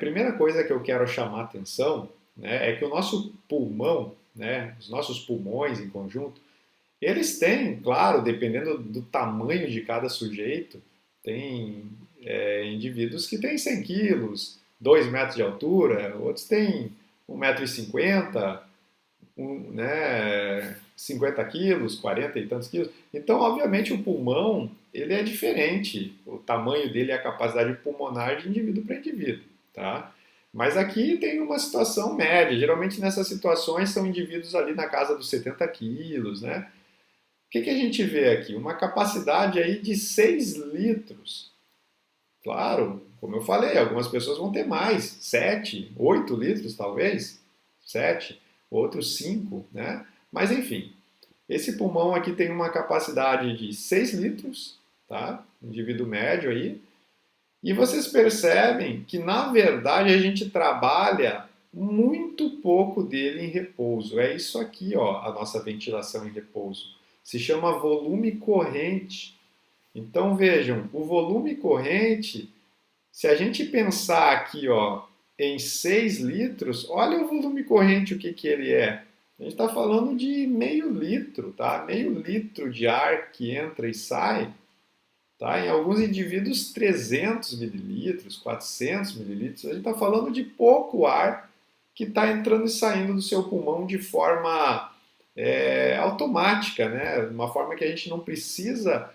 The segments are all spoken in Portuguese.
primeira coisa que eu quero chamar a atenção, né, é que o nosso pulmão, né, os nossos pulmões em conjunto, eles têm, claro, dependendo do tamanho de cada sujeito, tem indivíduos que têm 100 quilos, 2 metros de altura, outros têm 1,50 m, né, 50 quilos, 40 e tantos quilos. Então, obviamente, o pulmão ele é diferente, o tamanho dele e a capacidade pulmonar de indivíduo para indivíduo, tá? Mas aqui tem uma situação média. Geralmente nessas situações são indivíduos ali na casa dos 70 quilos, né? O que a gente vê aqui? Uma capacidade aí de 6 litros. Claro, como eu falei, algumas pessoas vão ter mais, 7, 8 litros talvez, 7, outros 5, né? Mas enfim, esse pulmão aqui tem uma capacidade de 6 litros, tá? Indivíduo médio aí. E vocês percebem que, na verdade, a gente trabalha muito pouco dele em repouso. É isso aqui, ó, a nossa ventilação em repouso. Se chama volume corrente. Então, vejam, o volume corrente, se a gente pensar aqui, ó, em 6 litros, olha o volume corrente, o que ele é. A gente está falando de meio litro, tá? Meio litro de ar que entra e sai, tá? Em alguns indivíduos, 300 mililitros, 400 mililitros. A gente está falando de pouco ar que está entrando e saindo do seu pulmão de forma automática, né? Uma forma que a gente não precisa,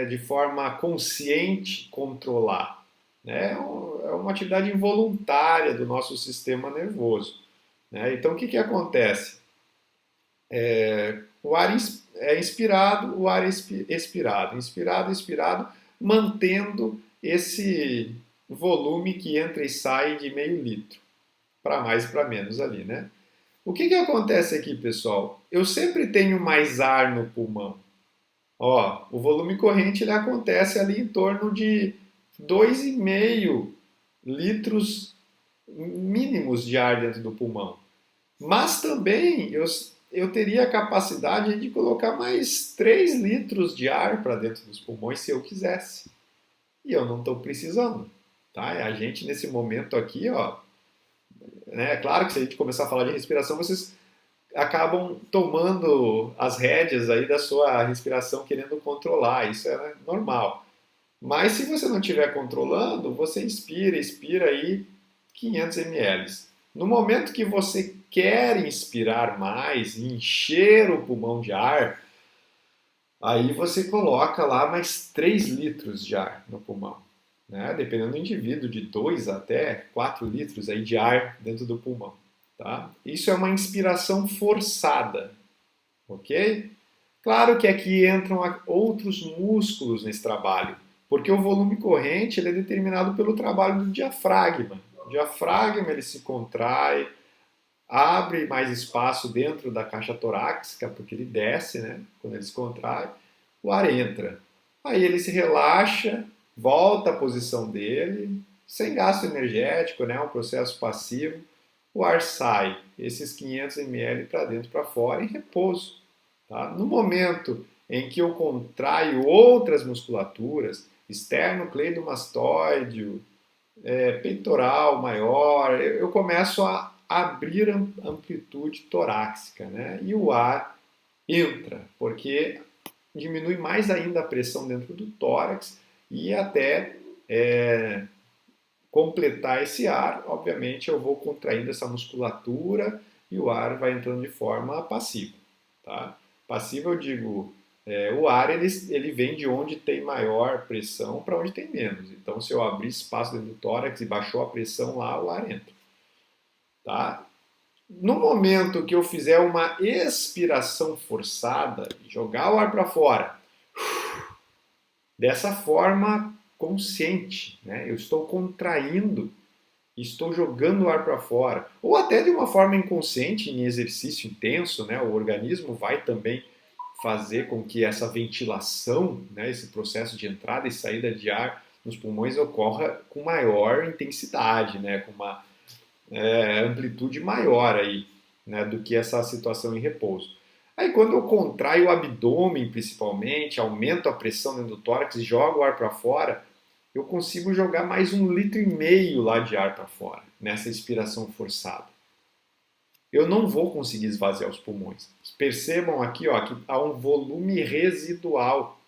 de forma consciente, controlar. Né? É uma atividade involuntária do nosso sistema nervoso. Né? Então, o que acontece? O ar é inspirado, o ar é expirado, inspirado, expirado, mantendo esse volume que entra e sai de meio litro, para mais para menos ali, né? O que acontece aqui, pessoal? Eu sempre tenho mais ar no pulmão. Ó, o volume corrente ele acontece ali em torno de 2,5 litros mínimos de ar dentro do pulmão. Mas também eu teria a capacidade de colocar mais 3 litros de ar para dentro dos pulmões se eu quisesse. E eu não estou precisando. Tá? A gente, nesse momento aqui, ó, né, é claro que se a gente começar a falar de respiração, vocês acabam tomando as rédeas aí da sua respiração, querendo controlar. Isso é normal. Mas se você não estiver controlando, você inspira, expira aí 500 ml. No momento que você quer inspirar mais, encher o pulmão de ar, aí você coloca lá mais 3 litros de ar no pulmão. Né? Dependendo do indivíduo, de 2 até 4 litros aí de ar dentro do pulmão. Tá? Isso é uma inspiração forçada, ok? Claro que aqui entram outros músculos nesse trabalho, porque o volume corrente ele é determinado pelo trabalho do diafragma. O diafragma ele se contrai, abre mais espaço dentro da caixa torácica, porque ele desce, né? Quando ele se contrai, o ar entra. Aí ele se relaxa, volta à posição dele, sem gasto energético, né? Um processo passivo. O ar sai, esses 500 ml para dentro, para fora, em repouso. Tá? No momento em que eu contraio outras musculaturas, esternocleidomastoideo, peitoral maior, eu começo a abrir amplitude torácica, né? E o ar entra, porque diminui mais ainda a pressão dentro do tórax e até completar esse ar, obviamente eu vou contraindo essa musculatura e o ar vai entrando de forma passiva. Tá? Passiva eu digo, o ar ele vem de onde tem maior pressão para onde tem menos. Então se eu abrir espaço dentro do tórax e baixou a pressão lá, o ar entra. Tá? No momento que eu fizer uma expiração forçada, jogar o ar para fora, dessa forma consciente, né? Eu estou contraindo, estou jogando o ar para fora, ou até de uma forma inconsciente em exercício intenso, né? O organismo vai também fazer com que essa ventilação, né? Esse processo de entrada e saída de ar nos pulmões ocorra com maior intensidade, né? Com uma amplitude maior aí, né? Do que essa situação em repouso. Aí quando eu contraio o abdômen principalmente, aumento a pressão dentro do tórax e jogo o ar para fora, eu consigo jogar mais 1,5 litro lá de ar para fora, nessa expiração forçada. Eu não vou conseguir esvaziar os pulmões. Percebam aqui, ó, que há um volume residual.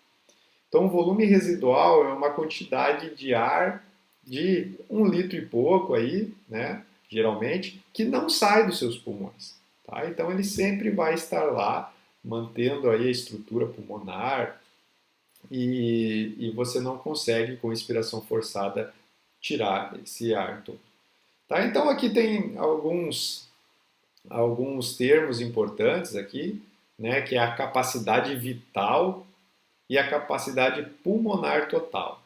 Então, o volume residual é uma quantidade de ar de 1 litro e pouco aí, né, geralmente, que não sai dos seus pulmões. Tá? Então, ele sempre vai estar lá, mantendo aí a estrutura pulmonar e você não consegue, com inspiração forçada, tirar esse ar todo. Tá? Então, aqui tem alguns termos importantes aqui, né, que é a capacidade vital e a capacidade pulmonar total.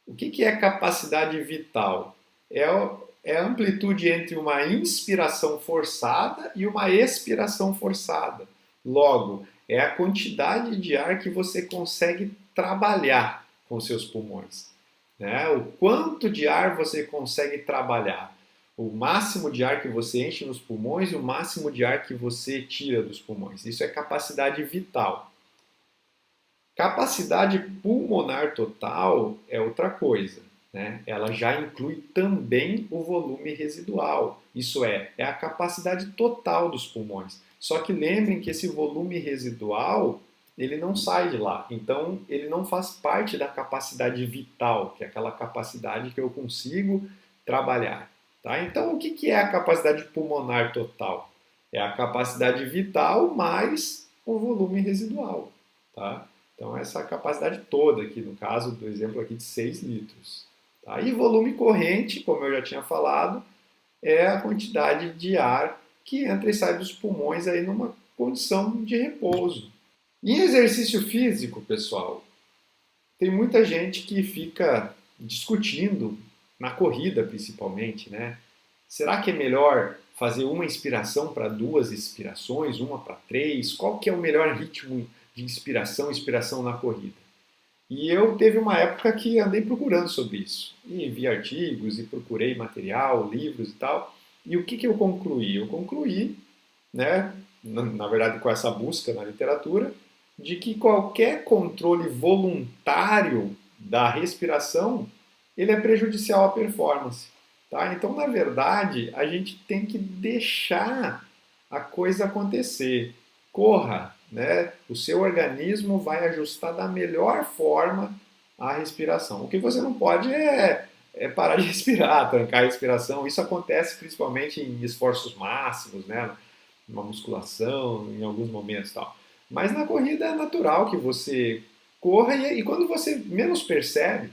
O que é capacidade vital? É a amplitude entre uma inspiração forçada e uma expiração forçada. Logo, é a quantidade de ar que você consegue trabalhar com seus pulmões. Né? O quanto de ar você consegue trabalhar. O máximo de ar que você enche nos pulmões e o máximo de ar que você tira dos pulmões. Isso é capacidade vital. Capacidade pulmonar total é outra coisa, né? Ela já inclui também o volume residual, isso é a capacidade total dos pulmões. Só que lembrem que esse volume residual, ele não sai de lá, então ele não faz parte da capacidade vital, que é aquela capacidade que eu consigo trabalhar. Tá? Então, o que é a capacidade pulmonar total? É a capacidade vital mais o volume residual. Tá? Então, essa capacidade toda aqui, no caso do exemplo aqui de 6 litros. Tá? E volume corrente, como eu já tinha falado, é a quantidade de ar que entra e sai dos pulmões aí numa condição de repouso. Em exercício físico, pessoal, tem muita gente que fica discutindo, na corrida principalmente, né? Será que é melhor fazer uma inspiração para 2 expirações, uma para 3? Qual que é o melhor ritmo de inspiração e expiração na corrida? E eu teve uma época que andei procurando sobre isso. E vi artigos e procurei material, livros e tal. E o que eu concluí? Eu concluí, né, na verdade com essa busca na literatura, de que qualquer controle voluntário da respiração, ele é prejudicial à performance. Tá? Então, na verdade, a gente tem que deixar a coisa acontecer. Corra, né? O seu organismo vai ajustar da melhor forma a respiração. O que você não pode é parar de respirar, trancar a respiração. Isso acontece principalmente em esforços máximos, né? Uma musculação, em alguns momentos e tal. Mas na corrida é natural que você corra e quando você menos percebe,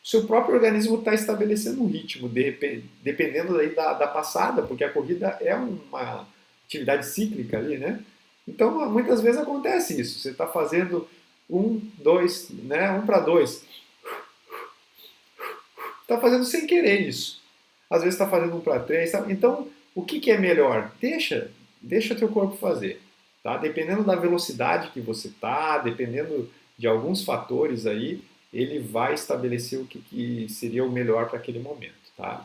o seu próprio organismo está estabelecendo um ritmo, dependendo daí da passada, porque a corrida é uma atividade cíclica ali, né? Então, muitas vezes acontece isso. Você está fazendo 1, 2, né? 1 para 2. Está fazendo sem querer isso. Às vezes está fazendo 1 para 3. Tá? Então, o que é melhor? Deixa teu corpo fazer. Tá? Dependendo da velocidade que você está, dependendo de alguns fatores aí, ele vai estabelecer o que seria o melhor para aquele momento. Tá?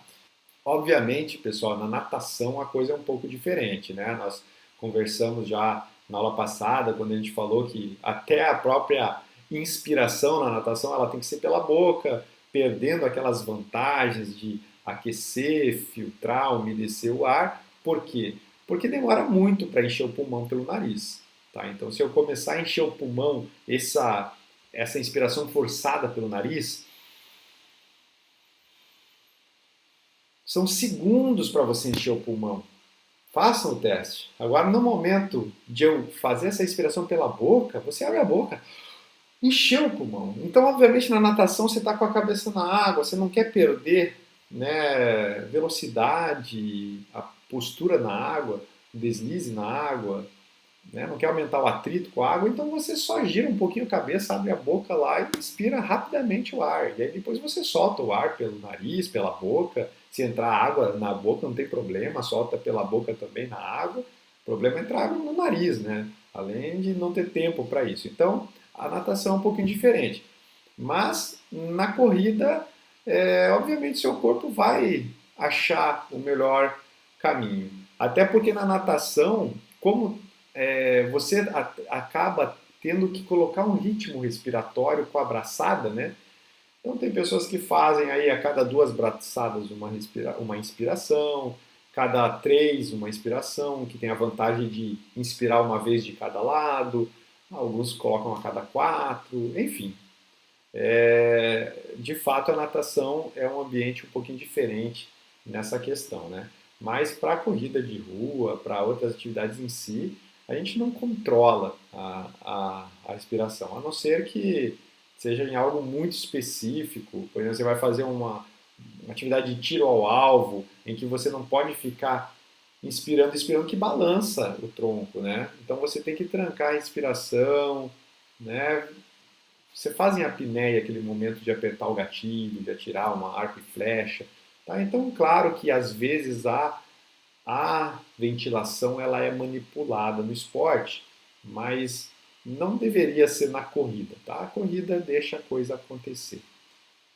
Obviamente, pessoal, na natação a coisa é um pouco diferente, né? Nós conversamos já na aula passada, quando a gente falou que até a própria inspiração na natação ela tem que ser pela boca, perdendo aquelas vantagens de aquecer, filtrar, umedecer o ar. Por quê? Porque demora muito para encher o pulmão pelo nariz. Tá? Então, se eu começar a encher o pulmão, essa inspiração forçada pelo nariz, são segundos para você encher o pulmão. Façam o teste. Agora, no momento de eu fazer essa inspiração pela boca, você abre a boca, encheu o pulmão. Então, obviamente, na natação você está com a cabeça na água, você não quer perder, né, velocidade, a postura na água, o deslize na água, né, não quer aumentar o atrito com a água, então você só gira um pouquinho a cabeça, abre a boca lá e inspira rapidamente o ar. E aí depois você solta o ar pelo nariz, pela boca. Se entrar água na boca não tem problema, solta pela boca também na água. O problema é entrar água no nariz, né? Além de não ter tempo para isso. Então, a natação é um pouquinho diferente. Mas na corrida, obviamente, seu corpo vai achar o melhor caminho. Até porque na natação, como você acaba tendo que colocar um ritmo respiratório com a braçada, né? Então tem pessoas que fazem aí a cada 2 braçadas uma inspiração, cada 3 uma inspiração, que tem a vantagem de inspirar uma vez de cada lado, alguns colocam a cada 4, enfim. De fato, a natação é um ambiente um pouquinho diferente nessa questão, né? Mas para a corrida de rua, para outras atividades em si, a gente não controla a respiração, a não ser que seja em algo muito específico. Por exemplo, você vai fazer uma atividade de tiro ao alvo, em que você não pode ficar inspirando, expirando, que balança o tronco, né? Então você tem que trancar a respiração, né? Você faz em apneia aquele momento de apertar o gatilho, de atirar uma arco e flecha. Tá? Então, claro que às vezes a ventilação ela é manipulada no esporte, mas não deveria ser na corrida. Tá? A corrida deixa a coisa acontecer.